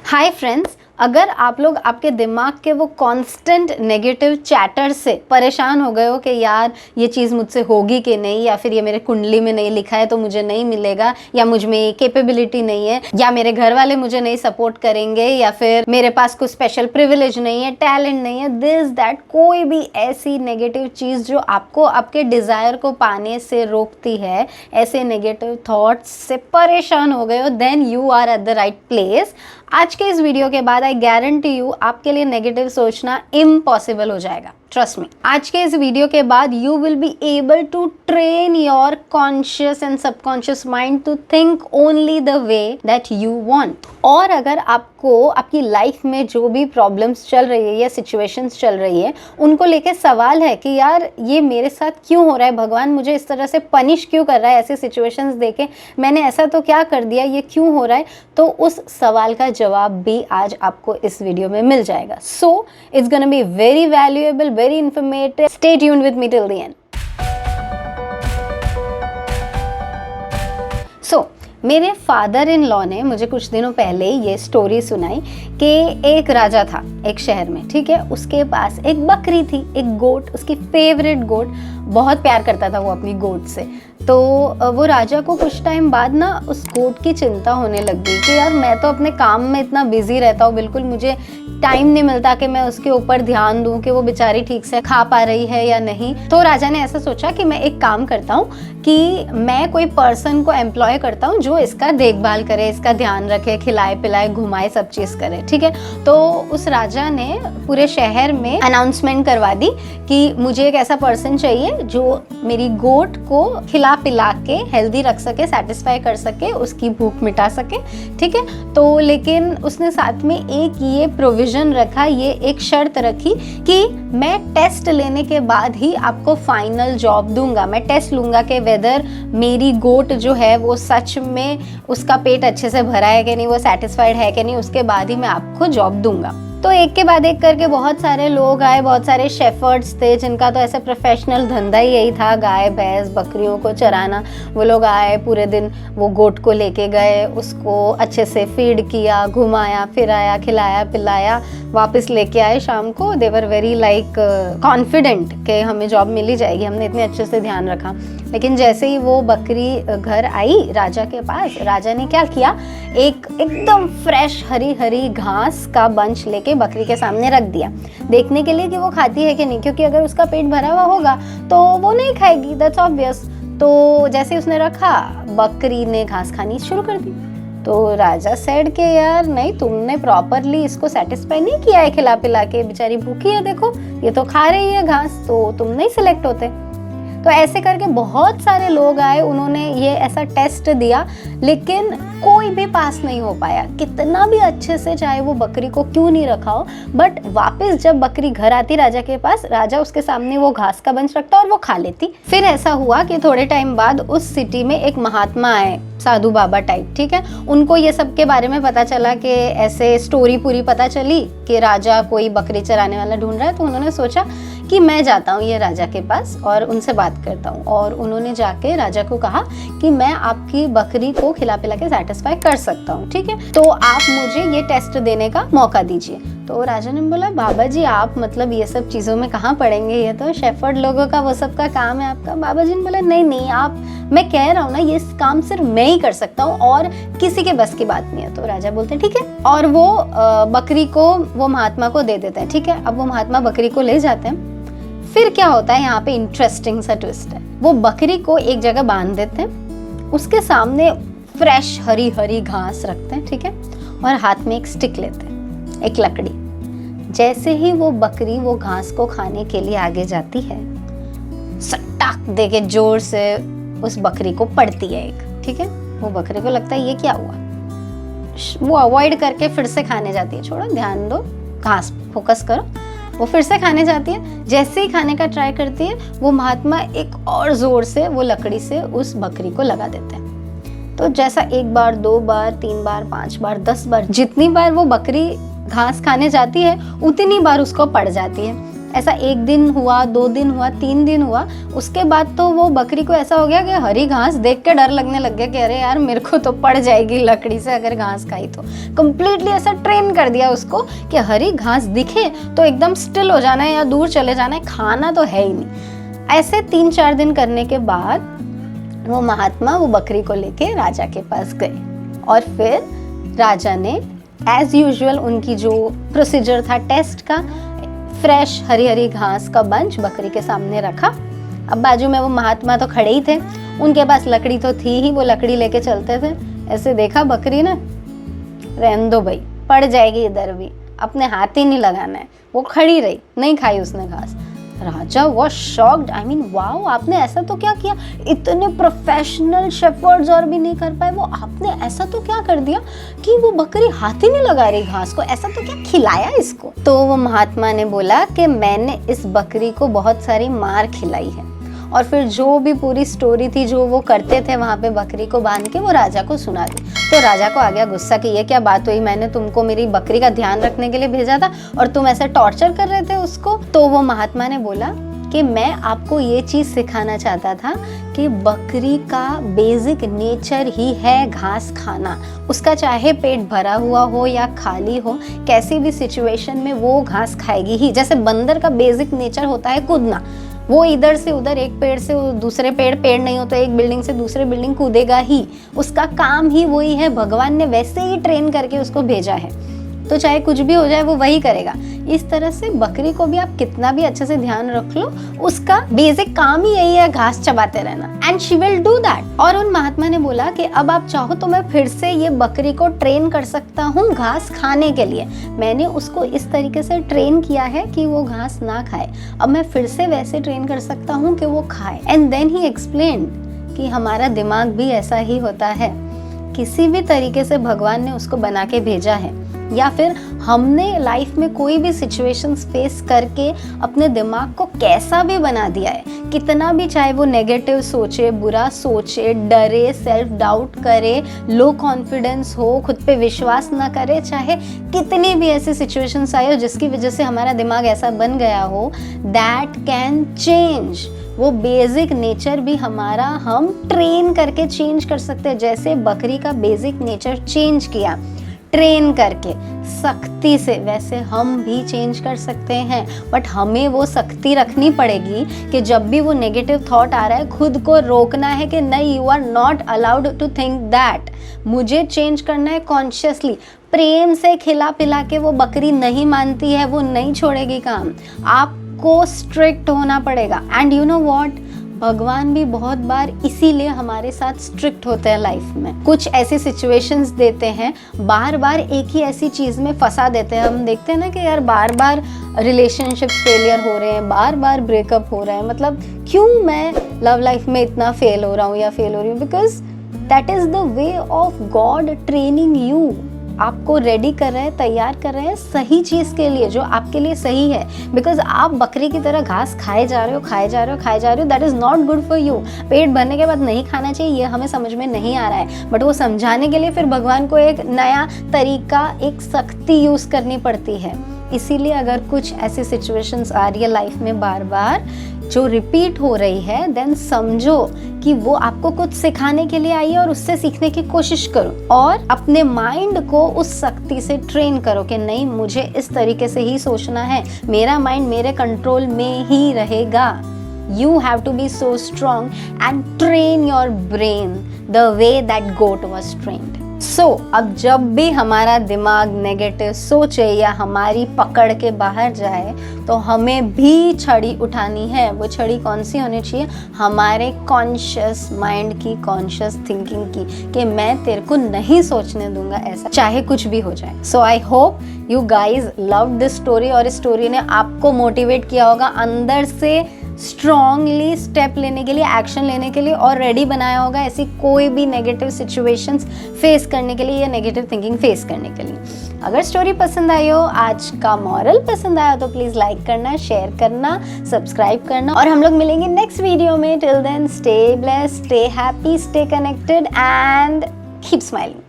Hi friends, अगर आप लोग आपके दिमाग के वो कांस्टेंट नेगेटिव चैटर से परेशान हो गए हो कि यार ये चीज़ मुझसे होगी कि नहीं, या फिर ये मेरे कुंडली में नहीं लिखा है तो मुझे नहीं मिलेगा, या मुझ में ये कैपेबिलिटी नहीं है, या मेरे घर वाले मुझे नहीं सपोर्ट करेंगे, या फिर मेरे पास कोई स्पेशल प्रिविलेज नहीं है, टैलेंट नहीं है, दिस दैट, कोई भी ऐसी नेगेटिव चीज़ जो आपको आपके डिज़ायर को पाने से रोकती है, ऐसे नेगेटिव थॉट्स से परेशान हो गए हो, then you are at the right place. आज के इस वीडियो के बाद आई गारंटी यू आपके लिए नेगेटिव सोचना इम्पॉसिबल हो जाएगा। ट्रस्ट मी, आज के इस वीडियो के बाद you will be able to train your conscious and subconscious mind to think only the way that you want. और अगर आपको आपकी लाइफ में जो भी प्रॉब्लम्स चल रही है या सिचुएशंस चल रही है उनको लेके सवाल है कि यार ये मेरे साथ क्यों हो रहा है, भगवान मुझे इस तरह से पनिश क्यों कर रहा है, ऐसे सिचुएशंस देके मैंने ऐसा तो क्या कर दिया, ये क्यों हो रहा है, तो उस सवाल का जवाब भी आज आपको इस वीडियो में मिल जाएगा। So it's gonna be very valuable, very informative. Stay tuned with me till the end. So, मेरे फादर इन लॉ ने मुझे कुछ दिनों पहले ये स्टोरी सुनाई कि एक राजा था एक शहर में, ठीक है। उसके पास एक बकरी थी, एक गोट, उसकी फेवरेट गोट। बहुत प्यार करता था वो अपनी गोट से। तो वो राजा को कुछ टाइम बाद ना उस गोट की चिंता होने लग गई कि यार मैं तो अपने काम में इतना बिजी रहता हूँ, बिल्कुल मुझे टाइम नहीं मिलता कि मैं उसके ऊपर ध्यान दूं कि वो बेचारी ठीक से खा पा रही है या नहीं। तो राजा ने ऐसा सोचा कि मैं एक काम करता हूँ कि मैं कोई पर्सन को एम्प्लॉय करता हूँ जो इसका देखभाल करे, इसका ध्यान रखे, खिलाए पिलाए घुमाए, सब चीज़ करे, ठीक है। तो उस राजा ने पूरे शहर में अनाउंसमेंट करवा दी कि मुझे एक ऐसा पर्सन चाहिए जो मेरी गोट को खिला पिला के हेल्दी रख सके, सेटिस्फाई कर सके, उसकी भूख मिटा सके, ठीक है। तो लेकिन उसने साथ में एक ये प्रोविजन रखा, ये एक शर्त रखी कि मैं टेस्ट लेने के बाद ही आपको फाइनल जॉब दूंगा। मैं टेस्ट लूंगा कि वेदर मेरी गोट जो है वो सच में उसका पेट अच्छे से भरा है कि नहीं, वो सेटिस्फाइड है कि नहीं, उसके बाद ही मैं आपको जॉब दूंगा। तो एक के बाद एक करके बहुत सारे लोग आए, बहुत सारे शेफर्ड्स थे जिनका तो ऐसे प्रोफेशनल धंधा ही यही था, गाय भैंस बकरियों को चराना। वो लोग आए, पूरे दिन वो गोट को लेके गए, उसको अच्छे से फीड किया, घुमाया फिराया, खिलाया पिलाया, वापस लेके आए शाम को। दे वर वेरी लाइक कॉन्फिडेंट कि हमें जॉब मिल ही जाएगी, हमने इतने अच्छे से ध्यान रखा। लेकिन जैसे ही वो बकरी घर आई राजा के पास, राजा ने क्या किया, एक एकदम फ्रेश हरी हरी घास का बंच लेके बकरी के सामने रख दिया, देखने के लिए कि वो खाती है कि नहीं, क्योंकि अगर उसका पेट भरा हुआ होगा तो वो नहीं खाएगी, दैट्स ऑब्वियस। तो जैसे उसने रखा, बकरी ने घास खानी शुरू कर दी। तो राजा सेड के यार नहीं, तुमने प्रॉपरली इसको सेटिस्फाई नहीं किया है खिला पिला के, बेचारी भूखी है, देखो ये तो खा रही है घास, तो तुम नहीं सिलेक्ट होते। तो ऐसे करके बहुत सारे लोग आए, उन्होंने ये ऐसा टेस्ट दिया, लेकिन कोई भी पास नहीं हो पाया, कितना भी अच्छे से चाहे वो बकरी को क्यों नहीं रखा हो। बट वापस जब बकरी घर आती राजा के पास, राजा उसके सामने वो घास का बंच रखता और वो खा लेती। फिर ऐसा हुआ कि थोड़े टाइम बाद उस सिटी में एक महात्मा आए, साधु बाबा टाइप, ठीक है। उनको ये सब के बारे में पता चला कि ऐसे स्टोरी पूरी पता चली कि राजा कोई बकरी चराने वाला ढूंढ रहा है। तो उन्होंने सोचा कि मैं जाता हूँ ये राजा के पास और उनसे बात करता हूँ। और उन्होंने जाके राजा को कहा कि मैं आपकी बकरी को खिला पिला के सेटिस्फाई कर सकता हूँ, ठीक है, तो आप मुझे ये टेस्ट देने का मौका दीजिए। तो राजा ने बोला, बाबा जी आप मतलब ये सब चीज़ों में कहाँ पड़ेंगे, ये तो शेफर्ड लोगों का वो सब का काम है आपका। बाबा जी ने बोला नहीं नहीं, आप, मैं कह रहा हूँ ना, ये काम सिर्फ मैं ही कर सकता हूँ और किसी के बस की बात नहीं है। तो राजा बोलते हैं ठीक है, और वो बकरी को वो महात्मा को दे देते हैं, ठीक है। अब वो महात्मा बकरी को ले जाते हैं। फिर क्या होता है, यहाँ पे इंटरेस्टिंग सा ट्विस्ट है। वो बकरी को एक जगह बांध देते हैं, उसके सामने फ्रेश हरी हरी घास रखते हैं, ठीक है, और हाथ में एक स्टिक लेते हैं, एक लकड़ी। जैसे ही वो बकरी वो घास को खाने के लिए आगे जाती है, सटाक दे के जोर से उस बकरी को पड़ती है एक, ठीक है। वो बकरी को लगता है ये क्या हुआ, वो अवॉइड करके फिर से खाने जाती है। छोड़ो, ध्यान दो, घास फोकस करो। वो फिर से खाने जाती है। जैसे ही खाने का ट्राई करती है, वो महात्मा एक और जोर से वो लकड़ी से उस बकरी को लगा देते हैं। तो जैसा एक बार, 2 बार, 3 बार, 5 बार, 10 बार, जितनी बार वो बकरी घास खाने जाती है उतनी बार उसको पड़ जाती है। ऐसा 1 दिन हुआ, 2 दिन हुआ, 3 दिन हुआ, उसके बाद तो वो बकरी को ऐसा हो गया कि हरी घास देख के डर लगने लग गया कि अरे यार मेरे को तो पड़ जाएगी लकड़ी से अगर घास खाई तो। कंप्लीटली ऐसा ट्रेन कर दिया उसको कि हरी घास दिखे तो एकदम स्टिल हो जाना है या दूर चले जाना है, खाना तो है ही नहीं। ऐसे 3-4 दिन करने के बाद वो महात्मा वो बकरी को लेके राजा के पास गए और फिर राजा ने एज यूजुअल उनकी जो प्रोसीजर था टेस्ट का, फ्रेश हरी हरी घास का बंच बकरी के सामने रखा। अब बाजू में वो महात्मा तो खड़े ही थे, उनके पास लकड़ी तो थी ही, वो लकड़ी लेके चलते थे। ऐसे देखा बकरी ने, रहने दो भाई, पड़ जाएगी इधर भी, अपने हाथ ही नहीं लगाना है। वो खड़ी रही, नहीं खाई उसने घास। Raja was shocked, I mean wow, आपने ऐसा तो क्या किया, इतने प्रोफेशनल शेफर्ड्स और भी नहीं कर पाए, वो आपने ऐसा तो क्या कर दिया कि वो बकरी हाथ ही नहीं लगा रही घास को, ऐसा तो क्या खिलाया इसको। तो वो महात्मा ने बोला कि मैंने इस बकरी को बहुत सारी मार खिलाई है। और फिर जो भी पूरी स्टोरी थी जो वो करते थे वहाँ पे बकरी को बांध के, वो राजा को सुना दी। तो राजा को आ गया गुस्सा कि ये क्या बात हुई, मैंने तुमको मेरी बकरी का ध्यान रखने के लिए भेजा था और तुम ऐसे टॉर्चर कर रहे थे उसको। तो वो महात्मा ने बोला कि मैं आपको ये चीज़ सिखाना चाहता था कि बकरी का बेसिक नेचर ही है घास खाना। उसका चाहे पेट भरा हुआ हो या खाली हो, कैसी भी सिचुएशन में वो घास खाएगी ही। जैसे बंदर का बेसिक नेचर होता है कूदना, वो इधर से उधर, एक पेड़ से दूसरे पेड़ नहीं हो तो एक बिल्डिंग से दूसरे बिल्डिंग कूदेगा ही, उसका काम ही वही है। भगवान ने वैसे ही ट्रेन करके उसको भेजा है, तो चाहे कुछ भी हो जाए वो वही करेगा। इस तरह से बकरी को भी आप कितना भी अच्छे से ध्यान रख लो, उसका बेसिक काम ही यही है घास चबाते रहना, and she will do that. और उन महात्मा ने बोला कि अब आप चाहो तो मैं फिर से ये बकरी को ट्रेन कर सकता हूँ घास खाने के लिए। मैंने उसको इस तरीके से ट्रेन किया है कि वो घास ना खाए, अब मैं फिर से वैसे ट्रेन कर सकता हूँ कि वो खाए। एंड देन ही एक्सप्लेन्ड कि हमारा दिमाग भी ऐसा ही होता है, किसी भी तरीके से भगवान ने उसको बना के भेजा है, या फिर हमने लाइफ में कोई भी सिचुएशंस फेस करके अपने दिमाग को कैसा भी बना दिया है, कितना भी चाहे वो नेगेटिव सोचे, बुरा सोचे, डरे, सेल्फ डाउट करे, लो कॉन्फिडेंस हो, खुद पे विश्वास ना करे, चाहे कितनी भी ऐसी सिचुएशंस आई हो जिसकी वजह से हमारा दिमाग ऐसा बन गया हो, दैट कैन चेंज। वो बेसिक नेचर भी हमारा हम ट्रेन करके चेंज कर सकते हैं। जैसे बकरी का बेसिक नेचर चेंज किया ट्रेन करके सख्ती से, वैसे हम भी चेंज कर सकते हैं। बट हमें वो सख्ती रखनी पड़ेगी कि जब भी वो नेगेटिव थॉट आ रहा है खुद को रोकना है कि नहीं, you are not allowed to think that, मुझे चेंज करना है कॉन्शियसली। प्रेम से खिला पिला के वो बकरी नहीं मानती है, वो नहीं छोड़ेगी काम, आपको स्ट्रिक्ट होना पड़ेगा। एंड यू नो व्हाट, भगवान भी बहुत बार इसीलिए हमारे साथ स्ट्रिक्ट होते हैं लाइफ में, कुछ ऐसी सिचुएशंस देते हैं, बार बार एक ही ऐसी चीज़ में फंसा देते हैं। हम देखते हैं ना कि यार बार बार रिलेशनशिप्स फेलियर हो रहे हैं, बार बार ब्रेकअप हो रहे हैं, मतलब क्यों मैं लव लाइफ में इतना फेल हो रहा हूँ या फेल हो रही हूँ, because that is the way of God training you. आपको रेडी कर रहे हैं, तैयार कर रहे हैं सही चीज़ के लिए जो आपके लिए सही है। बिकॉज आप बकरी की तरह घास खाए जा रहे हो, that is not good for you. पेट भरने के बाद नहीं खाना चाहिए, ये हमें समझ में नहीं आ रहा है, बट वो समझाने के लिए फिर भगवान को एक नया तरीका, एक सख्ती यूज़ करनी पड़ती है। इसीलिए अगर कुछ ऐसी सिचुएशंस आ रही है लाइफ में बार बार जो रिपीट हो रही है, देन समझो कि वो आपको कुछ सिखाने के लिए आई है और उससे सीखने की कोशिश करो और अपने माइंड को उस सख्ती से ट्रेन करो कि नहीं, मुझे इस तरीके से ही सोचना है, मेरा माइंड मेरे कंट्रोल में ही रहेगा। You have to be so strong and train your brain the way that goat was trained. So, अब जब भी हमारा दिमाग नेगेटिव सोचे या हमारी पकड़ के बाहर जाए तो हमें भी छड़ी उठानी है। वो छड़ी कौन सी होनी चाहिए? हमारे कॉन्शियस माइंड की, कॉन्शियस थिंकिंग की, कि मैं तेरे को नहीं सोचने दूंगा ऐसा, चाहे कुछ भी हो जाए। So I hope you guys love this story और इस स्टोरी ने आपको मोटिवेट किया होगा अंदर से स्ट्रॉन्गली स्टेप लेने के लिए, एक्शन लेने के लिए, और रेडी बनाया होगा ऐसी कोई भी नेगेटिव सिचुएशंस फेस करने के लिए या नेगेटिव थिंकिंग फेस करने के लिए। अगर स्टोरी पसंद आई हो, आज का मॉरल पसंद आया तो प्लीज़ लाइक करना, शेयर करना, सब्सक्राइब करना, और हम लोग मिलेंगे नेक्स्ट वीडियो में। Till then stay blessed, stay happy, stay connected and keep smiling.